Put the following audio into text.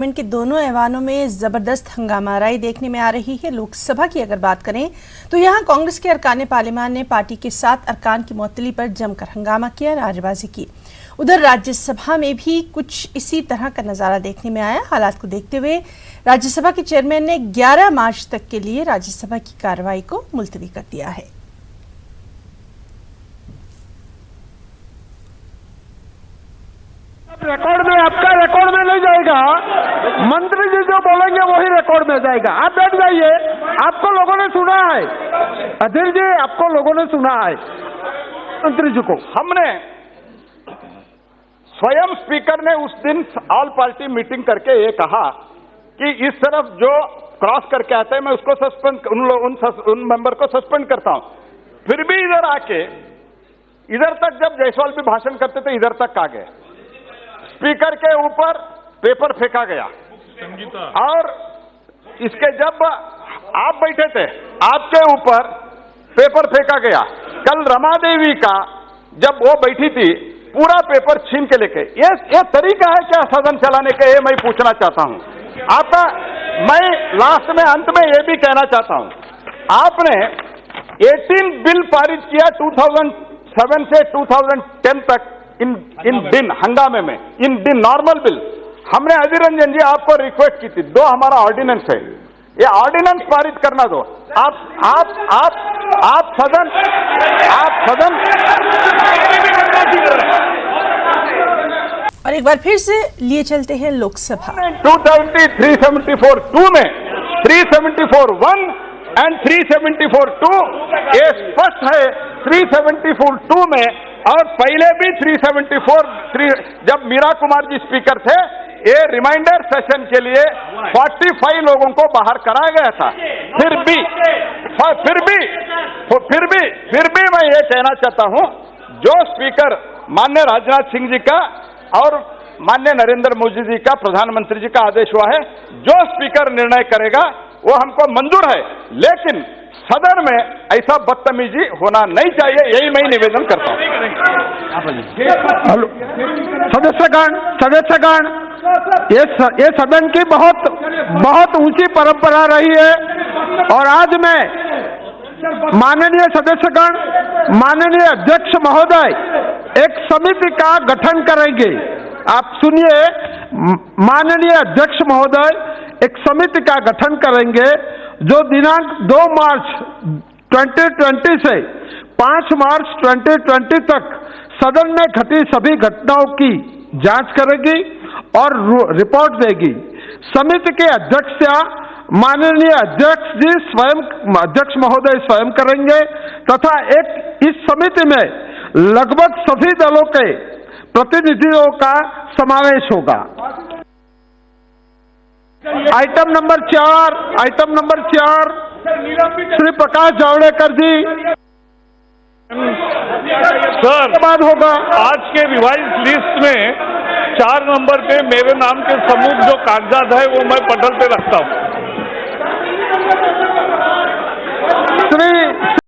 के दोनों ऐवानों में जबरदस्त हंगामाराई देखने में आ रही है। लोकसभा की अगर बात करें तो यहां कांग्रेस के अरकान पार्लियामान ने पार्टी के 7 अरकान की मुअत्तली पर जमकर हंगामा किया, नारेबाजी की। उधर राज्यसभा में भी कुछ इसी तरह का नजारा देखने में आया। हालात को देखते हुए राज्यसभा के चेयरमैन ने 11 मार्च तक के लिए राज्यसभा की कार्रवाई को मुलतवी कर दिया है। रिकॉर्ड में आपका रिकॉर्ड में नहीं जाएगा, मंत्री जी जो बोलेंगे वही रिकॉर्ड में जाएगा। आप बैठ जाइए, आपको लोगों ने सुना है। अधीर जी, आपको लोगों ने सुना है। मंत्री जी को हमने स्वयं स्पीकर ने उस दिन ऑल पार्टी मीटिंग करके ये कहा कि इस तरफ जो क्रॉस करके आते हैं मैं उसको सस्पेंड उन मेंबर को सस्पेंड करता हूं। फिर भी इधर आके इधर तक जब जायसवाल भी भाषण करते थे इधर तक आ गए। स्पीकर के ऊपर पेपर फेंका गया और इसके जब आप बैठे थे आपके ऊपर पेपर फेंका गया। कल रमा देवी का जब वो बैठी थी पूरा पेपर छीन के लेके, ये तरीका है क्या सदन चलाने का? ये मैं पूछना चाहता हूं आपका। मैं लास्ट में अंत में ये भी कहना चाहता हूं, आपने 18 बिल पारित किया 2007 से 2010 तक इन दिन हंगामे में, इन दिन नॉर्मल बिल। हमने अधीर रंजन जी आपको रिक्वेस्ट की थी, दो हमारा ऑर्डिनेंस है, ये ऑर्डिनेंस पारित करना दो। आप सदन और एक बार फिर से लिए चलते हैं लोकसभा। 374(2) में 374(1) एंड 374(2) ये स्पष्ट है। 374(2) में और पहले भी 374 जब मीरा कुमार जी स्पीकर थे, ये रिमाइंडर सेशन के लिए 45 लोगों को बाहर कराया गया था। फिर भी मैं ये कहना चाहता हूं, जो स्पीकर माननीय राजनाथ सिंह जी का और माननीय नरेंद्र मोदी जी का, प्रधानमंत्री जी का आदेश हुआ है, जो स्पीकर निर्णय करेगा वो हमको मंजूर है, लेकिन सदन में ऐसा बदतमीजी होना नहीं चाहिए, यही मैं निवेदन करता हूं। सदस्यगण, ये सदन की बहुत ऊंची परंपरा रही है और आज मैं माननीय सदस्यगण, माननीय अध्यक्ष महोदय एक समिति का गठन करेंगे। आप सुनिए, माननीय अध्यक्ष महोदय एक समिति का गठन करेंगे जो दिनांक 2 मार्च 2020 से 5 मार्च 2020 तक सदन में घटी सभी घटनाओं की जांच करेगी और रिपोर्ट देगी। समिति के अध्यक्षता माननीय अध्यक्ष जी स्वयं, अध्यक्ष महोदय स्वयं करेंगे तथा इस समिति में लगभग सभी दलों के प्रतिनिधियों का समावेश होगा। आइटम नंबर 4 श्री प्रकाश जावड़ेकर जी सर बाद होगा। आज के रिवाइज लिस्ट में 4 नंबर पे मेरे नाम के समूह जो कागजात है वो मैं पटल पे रखता हूँ। श्री